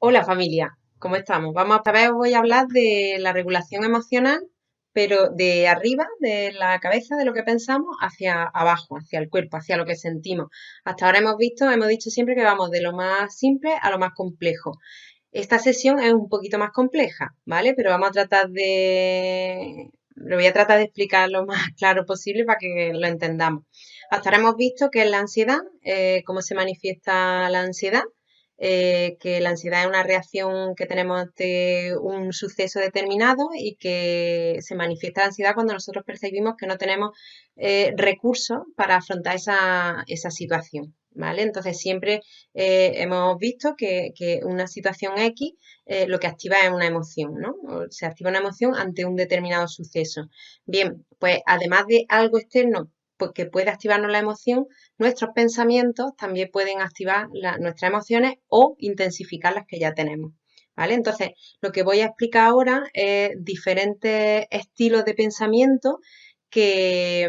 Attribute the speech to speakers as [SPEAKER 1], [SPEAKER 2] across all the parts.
[SPEAKER 1] Hola familia, ¿cómo estamos? Esta vez os voy a hablar de la regulación emocional, pero de arriba, de la cabeza, de lo que pensamos, hacia abajo, hacia el cuerpo, hacia lo que sentimos. Hasta ahora hemos dicho siempre que vamos de lo más simple a lo más complejo. Esta sesión es un poquito más compleja, ¿vale? Pero lo voy a tratar de explicar lo más claro posible para que lo entendamos. Hasta ahora hemos visto qué es la ansiedad, cómo se manifiesta la ansiedad, que la ansiedad es una reacción que tenemos ante un suceso determinado y que se manifiesta la ansiedad cuando nosotros percibimos que no tenemos recursos para afrontar esa situación, ¿vale? Entonces siempre hemos visto que una situación X lo que activa es una emoción, ¿no? O se activa una emoción ante un determinado suceso. Bien, pues además de algo externo pues, que puede activarnos la emoción, nuestros pensamientos también pueden activar nuestras emociones o intensificar las que ya tenemos. ¿Vale? Entonces, lo que voy a explicar ahora es diferentes estilos de pensamiento que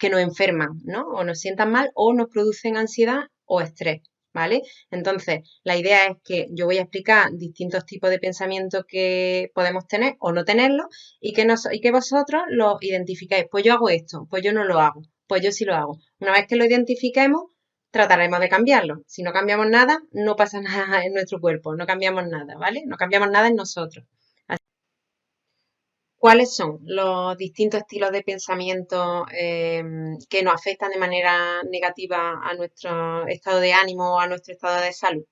[SPEAKER 1] nos enferman, ¿no? O nos sientan mal o nos producen ansiedad o estrés. ¿Vale? Entonces, la idea es que yo voy a explicar distintos tipos de pensamiento que podemos tener o no tenerlos y que vosotros los identificáis. Pues yo hago esto, pues yo no lo hago, pues yo sí lo hago. Una vez que lo identifiquemos, trataremos de cambiarlo. Si no cambiamos nada, no pasa nada en nuestro cuerpo, no cambiamos nada, ¿vale? No cambiamos nada en nosotros. ¿Cuáles son los distintos estilos de pensamiento que nos afectan de manera negativa a nuestro estado de ánimo o a nuestro estado de salud?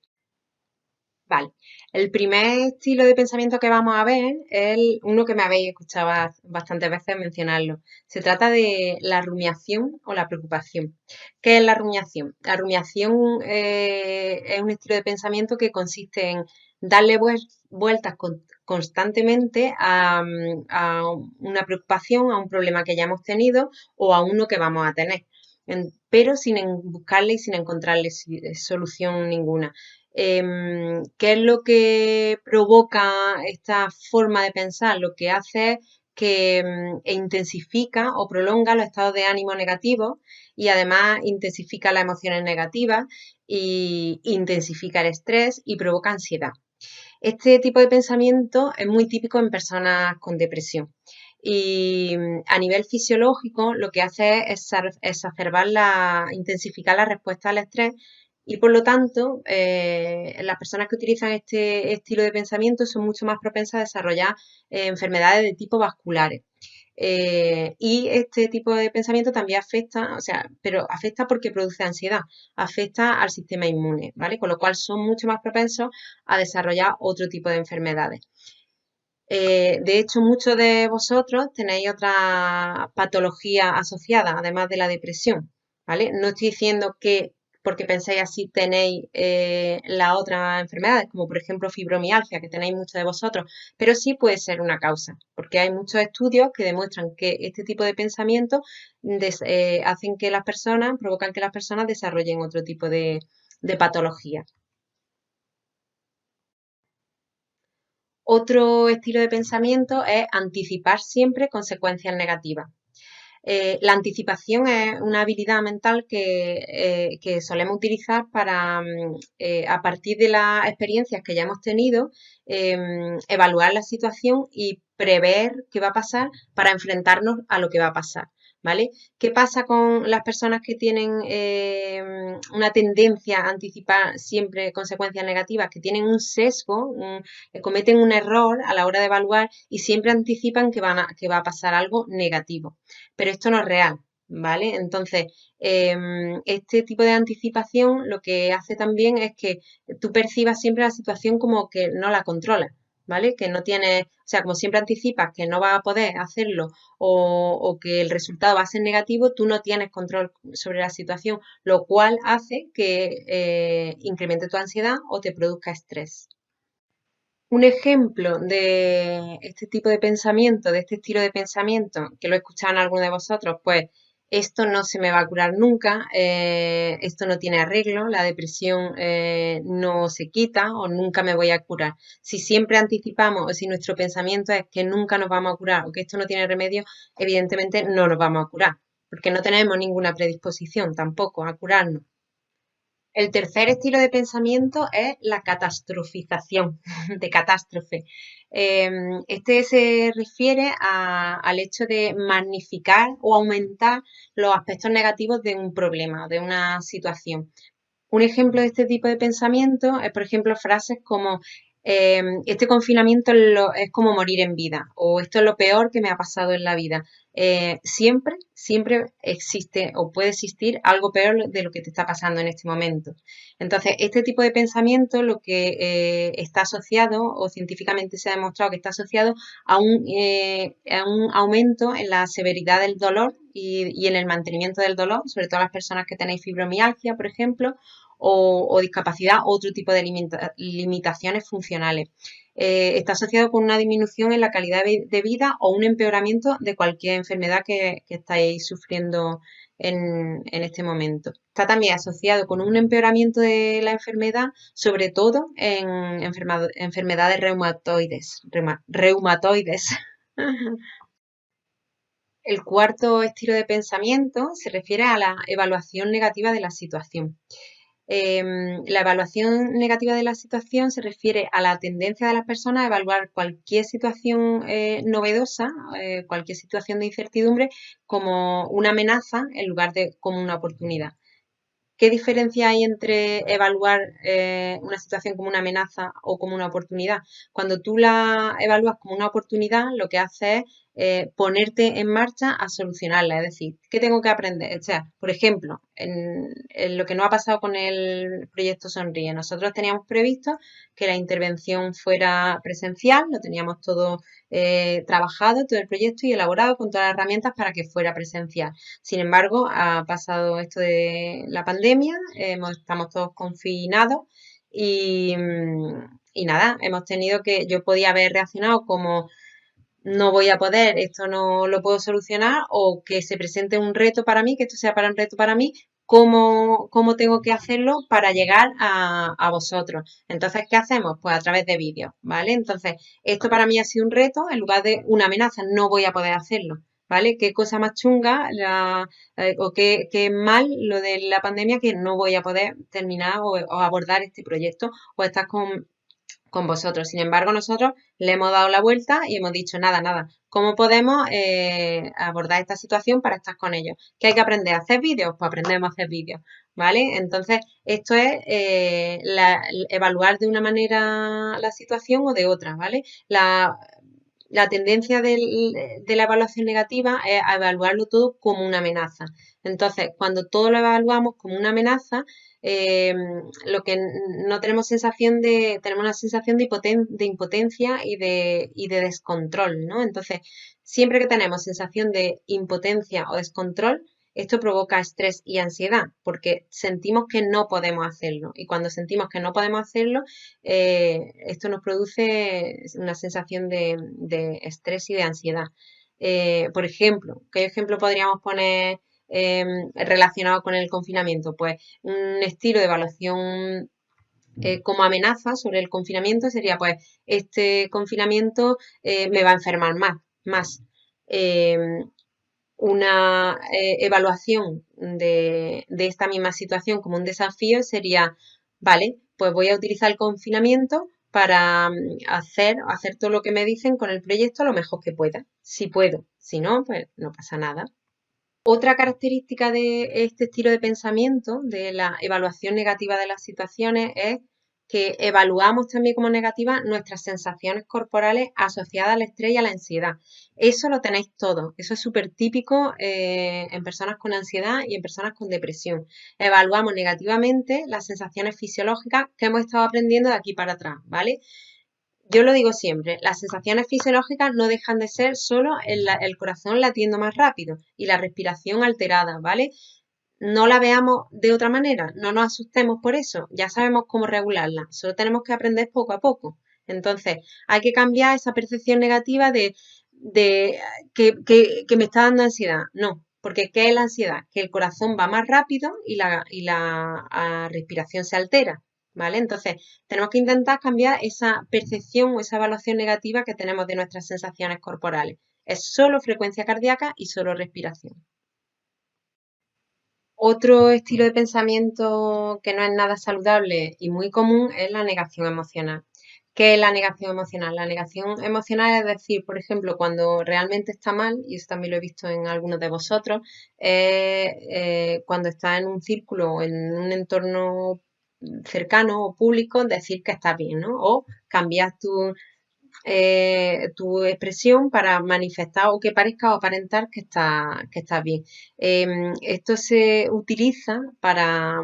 [SPEAKER 1] Vale, el primer estilo de pensamiento que vamos a ver es uno que me habéis escuchado bastantes veces mencionarlo. Se trata de la rumiación o la preocupación. ¿Qué es la rumiación? La rumiación es un estilo de pensamiento que consiste en darle vueltas constantemente a una preocupación, a un problema que ya hemos tenido o a uno que vamos a tener, pero sin buscarle y sin encontrarle solución ninguna. ¿Qué es lo que provoca esta forma de pensar? Lo que hace es que intensifica o prolonga los estados de ánimo negativos y además intensifica las emociones negativas y intensifica el estrés y provoca ansiedad. Este tipo de pensamiento es muy típico en personas con depresión. Y a nivel fisiológico lo que hace es exacerbar intensificar la respuesta al estrés y por lo tanto las personas que utilizan este estilo de pensamiento son mucho más propensas a desarrollar enfermedades de tipo vasculares. Y este tipo de pensamiento también afecta, o sea, pero afecta porque produce ansiedad, afecta al sistema inmune, ¿vale? Con lo cual son mucho más propensos a desarrollar otro tipo de enfermedades. De hecho, muchos de vosotros tenéis otra patología asociada, además de la depresión, ¿vale? No estoy diciendo que porque pensáis así tenéis las otras enfermedades, como por ejemplo fibromialgia, que tenéis muchos de vosotros, pero sí puede ser una causa, porque hay muchos estudios que demuestran que este tipo de pensamientos hacen que las personas, provocan que las personas desarrollen otro tipo de patología. Otro estilo de pensamiento es anticipar siempre consecuencias negativas. La anticipación es una habilidad mental que solemos utilizar para, a partir de las experiencias que ya hemos tenido, evaluar la situación y prever qué va a pasar para enfrentarnos a lo que va a pasar. ¿Vale? ¿Qué pasa con las personas que tienen una tendencia a anticipar siempre consecuencias negativas, que tienen un sesgo, cometen un error a la hora de evaluar y siempre anticipan que va a pasar algo negativo? Pero esto no es real, ¿vale? Entonces, este tipo de anticipación lo que hace también es que tú percibas siempre la situación como que no la controlas, ¿vale? Que no tienes, o sea, como siempre anticipas que no vas a poder hacerlo o que el resultado va a ser negativo, tú no tienes control sobre la situación, lo cual hace que incremente tu ansiedad o te produzca estrés. Un ejemplo de este tipo de pensamiento, de este estilo de pensamiento, que lo he escuchado en alguno de vosotros, pues esto no se me va a curar nunca, esto no tiene arreglo, la depresión no se quita o nunca me voy a curar. Si siempre anticipamos o si nuestro pensamiento es que nunca nos vamos a curar o que esto no tiene remedio, evidentemente no nos vamos a curar, porque no tenemos ninguna predisposición tampoco a curarnos. El tercer estilo de pensamiento es la catastrofización, de catástrofe. Este se refiere al hecho de magnificar o aumentar los aspectos negativos de un problema, de una situación. Un ejemplo de este tipo de pensamiento es, por ejemplo, frases como este confinamiento es como morir en vida o esto es lo peor que me ha pasado en la vida. Siempre existe o puede existir algo peor de lo que te está pasando en este momento. Entonces, este tipo de pensamiento lo que está asociado o científicamente se ha demostrado que está asociado a un aumento en la severidad del dolor y en el mantenimiento del dolor, sobre todo las personas que tenéis fibromialgia, por ejemplo, o discapacidad, otro tipo de limitaciones funcionales. Está asociado con una disminución en la calidad de vida o un empeoramiento de cualquier enfermedad que estáis sufriendo en este momento. Está también asociado con un empeoramiento de la enfermedad, sobre todo en enfermedades reumatoides. El cuarto estilo de pensamiento se refiere a la evaluación negativa de la situación. La evaluación negativa de la situación se refiere a la tendencia de las personas a evaluar cualquier situación novedosa, cualquier situación de incertidumbre, como una amenaza en lugar de como una oportunidad. ¿Qué diferencia hay entre evaluar una situación como una amenaza o como una oportunidad? Cuando tú la evalúas como una oportunidad, lo que hace es ponerte en marcha a solucionarla. Es decir, ¿qué tengo que aprender? O sea, por ejemplo, en lo que no ha pasado con el proyecto Sonríe, nosotros teníamos previsto que la intervención fuera presencial, lo teníamos todo trabajado, todo el proyecto y elaborado con todas las herramientas para que fuera presencial. Sin embargo, ha pasado esto de la pandemia, estamos todos confinados y nada, hemos tenido que, yo podía haber reaccionado como no voy a poder, esto no lo puedo solucionar, o que se presente un reto para mí, que esto sea para un reto para mí, cómo tengo que hacerlo para llegar a vosotros. Entonces, ¿qué hacemos? Pues a través de vídeos, ¿vale? Entonces, esto para mí ha sido un reto en lugar de una amenaza, no voy a poder hacerlo. ¿Vale? Qué cosa más chunga o qué mal lo de la pandemia que no voy a poder terminar o abordar este proyecto o estar con vosotros. Sin embargo, nosotros le hemos dado la vuelta y hemos dicho, nada, ¿cómo podemos abordar esta situación para estar con ellos? ¿Qué hay que aprender? ¿A hacer vídeos? Pues aprendemos a hacer vídeos, ¿vale? Entonces, esto es evaluar de una manera la situación o de otra, ¿vale? La tendencia de la evaluación negativa es a evaluarlo todo como una amenaza. Entonces, cuando todo lo evaluamos como una amenaza, eh, lo que no tenemos tenemos una sensación de impotencia y de descontrol, ¿no? Entonces, siempre que tenemos sensación de impotencia o descontrol, esto provoca estrés y ansiedad porque sentimos que no podemos hacerlo y cuando sentimos que no podemos hacerlo, esto nos produce una sensación de estrés y de ansiedad. Por ejemplo, ¿qué ejemplo podríamos poner relacionado con el confinamiento? Pues un estilo de evaluación como amenaza sobre el confinamiento sería, pues, este confinamiento me va a enfermar más. Eh, una evaluación de esta misma situación como un desafío sería, vale, pues voy a utilizar el confinamiento para hacer todo lo que me dicen con el proyecto lo mejor que pueda. Si puedo, si no, pues no pasa nada. Otra característica de este estilo de pensamiento, de la evaluación negativa de las situaciones, es que evaluamos también como negativas nuestras sensaciones corporales asociadas al estrés y a la ansiedad. Eso lo tenéis todo. Eso es súper típico en personas con ansiedad y en personas con depresión. Evaluamos negativamente las sensaciones fisiológicas que hemos estado aprendiendo de aquí para atrás, ¿vale? Yo lo digo siempre, las sensaciones fisiológicas no dejan de ser solo el corazón latiendo más rápido y la respiración alterada, ¿vale? No la veamos de otra manera, no nos asustemos por eso, ya sabemos cómo regularla, solo tenemos que aprender poco a poco. Entonces, hay que cambiar esa percepción negativa de que me está dando ansiedad. No, porque ¿qué es la ansiedad? Que el corazón va más rápido y la respiración se altera. ¿Vale? Entonces, tenemos que intentar cambiar esa percepción o esa evaluación negativa que tenemos de nuestras sensaciones corporales. Es solo frecuencia cardíaca y solo respiración. Otro estilo de pensamiento que no es nada saludable y muy común es la negación emocional. ¿Qué es la negación emocional? La negación emocional es decir, por ejemplo, cuando realmente está mal, y eso también lo he visto en algunos de vosotros, cuando estás en un círculo o en un entorno cercano o público, decir que estás bien, ¿no? O cambiar tu expresión para manifestar o que parezca o aparentar que está bien. Esto se utiliza para,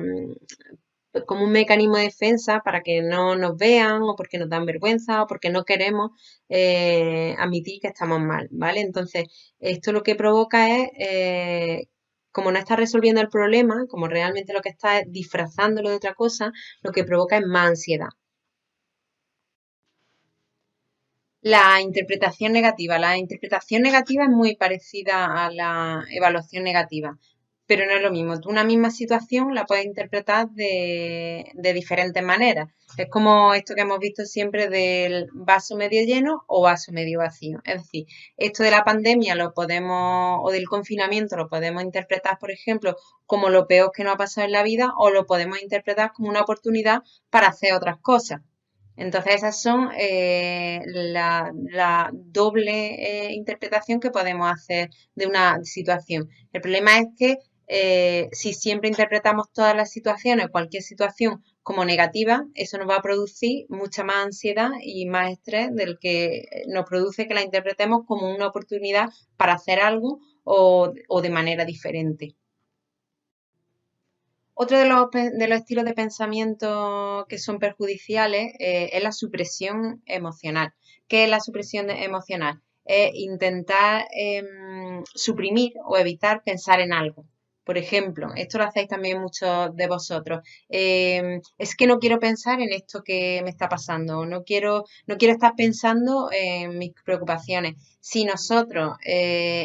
[SPEAKER 1] como un mecanismo de defensa para que no nos vean o porque nos dan vergüenza o porque no queremos admitir que estamos mal, ¿vale? Entonces, esto lo que provoca es, como no está resolviendo el problema, como realmente lo que está es disfrazándolo de otra cosa, lo que provoca es más ansiedad. La interpretación negativa. La interpretación negativa es muy parecida a la evaluación negativa, pero no es lo mismo. Tú una misma situación la puedes interpretar de diferentes maneras. Es como esto que hemos visto siempre del vaso medio lleno o vaso medio vacío. Es decir, esto de la pandemia lo podemos, o del confinamiento lo podemos interpretar, por ejemplo, como lo peor que nos ha pasado en la vida, o lo podemos interpretar como una oportunidad para hacer otras cosas. Entonces, esas son la doble interpretación que podemos hacer de una situación. El problema es que si siempre interpretamos todas las situaciones, cualquier situación como negativa, eso nos va a producir mucha más ansiedad y más estrés del que nos produce que la interpretemos como una oportunidad para hacer algo o de manera diferente. Otro de los estilos de pensamiento que son perjudiciales es la supresión emocional. ¿Qué es la supresión emocional? Es intentar suprimir o evitar pensar en algo. Por ejemplo, esto lo hacéis también muchos de vosotros. Es que no quiero pensar en esto que me está pasando, no quiero estar pensando en mis preocupaciones. Si nosotros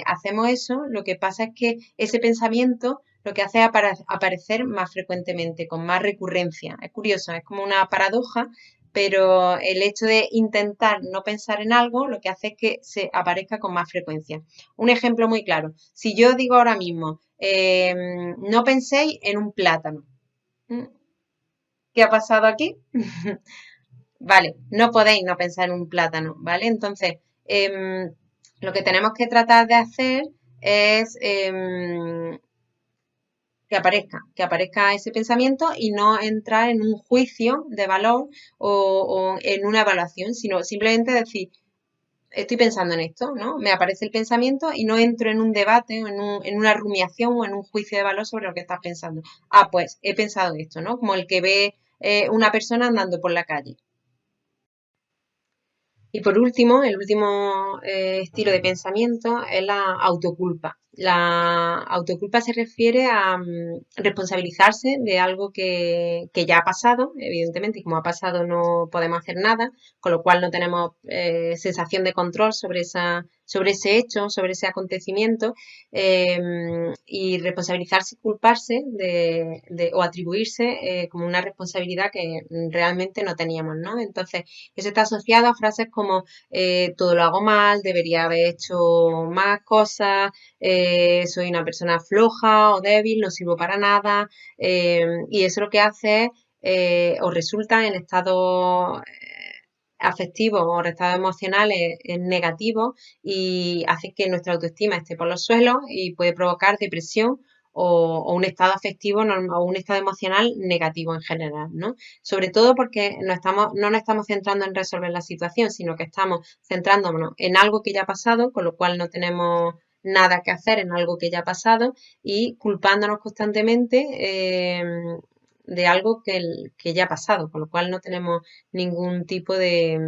[SPEAKER 1] hacemos eso, lo que pasa es que ese pensamiento lo que hace es aparecer más frecuentemente, con más recurrencia. Es curioso, es como una paradoja, pero el hecho de intentar no pensar en algo lo que hace es que se aparezca con más frecuencia. Un ejemplo muy claro, si yo digo ahora mismo, no penséis en un plátano. ¿Mm? ¿Qué ha pasado aquí? Vale, no podéis no pensar en un plátano, ¿vale? Entonces, lo que tenemos que tratar de hacer es que aparezca ese pensamiento y no entrar en un juicio de valor o en una evaluación, sino simplemente decir, estoy pensando en esto, ¿no? Me aparece el pensamiento y no entro en un debate, o en una rumiación o en un juicio de valor sobre lo que estás pensando. Ah, pues he pensado esto, ¿no? Como el que ve una persona andando por la calle. Y por último, el último estilo de pensamiento es la autoculpa. La autoculpa se refiere a responsabilizarse de algo que ya ha pasado, evidentemente, y como ha pasado no podemos hacer nada, con lo cual no tenemos sensación de control sobre ese hecho, sobre ese acontecimiento, y responsabilizarse y culparse o atribuirse como una responsabilidad que realmente no teníamos, ¿no? Entonces, eso está asociado a frases como todo lo hago mal, debería haber hecho más cosas, soy una persona floja o débil, no sirvo para nada, y eso lo que hace es, o resulta en estados afectivos o estados emocionales negativos y hace que nuestra autoestima esté por los suelos y puede provocar depresión o un estado afectivo o un estado emocional negativo en general, ¿no? Sobre todo porque no nos estamos centrando en resolver la situación, sino que estamos centrándonos en algo que ya ha pasado, con lo cual no tenemos nada que hacer en algo que ya ha pasado y culpándonos constantemente de algo que ya ha pasado, con lo cual no tenemos ningún tipo de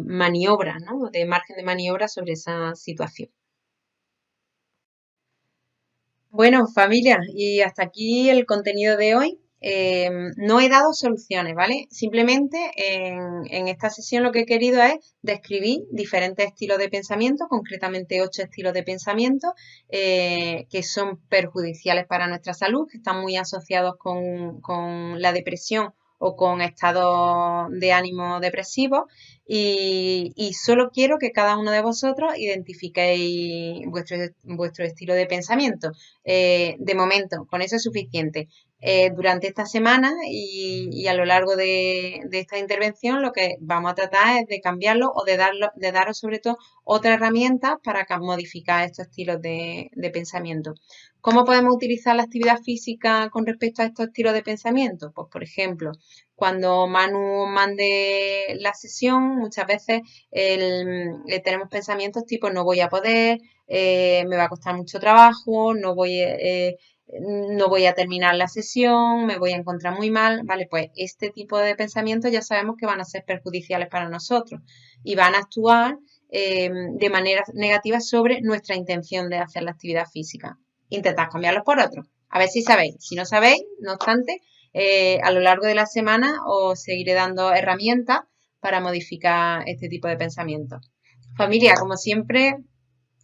[SPEAKER 1] maniobra, ¿no? De margen de maniobra sobre esa situación. Bueno, familia, y hasta aquí el contenido de hoy. No he dado soluciones, ¿vale? Simplemente en esta sesión lo que he querido es describir diferentes estilos de pensamiento, concretamente 8 estilos de pensamiento que son perjudiciales para nuestra salud, que están muy asociados con la depresión o con estados de ánimo depresivos y solo quiero que cada uno de vosotros identifiquéis vuestro estilo de pensamiento. De momento, con eso es suficiente. Durante esta semana y a lo largo de esta intervención lo que vamos a tratar es de cambiarlo o de daros sobre todo otra herramienta para modificar estos estilos de pensamiento. ¿Cómo podemos utilizar la actividad física con respecto a estos estilos de pensamiento? Pues, por ejemplo, cuando Manu mande la sesión, muchas veces tenemos pensamientos tipo no voy a poder, me va a costar mucho trabajo, no voy a terminar la sesión, me voy a encontrar muy mal, ¿vale? Pues este tipo de pensamientos ya sabemos que van a ser perjudiciales para nosotros y van a actuar de manera negativa sobre nuestra intención de hacer la actividad física. Intentad cambiarlos por otros. A ver si sabéis. Si no sabéis, no obstante, a lo largo de la semana os seguiré dando herramientas para modificar este tipo de pensamientos. Familia, como siempre,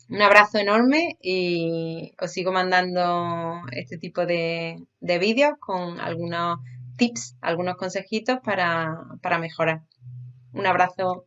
[SPEAKER 1] un abrazo enorme y os sigo mandando este tipo de vídeos con algunos tips, algunos consejitos para mejorar. Un abrazo.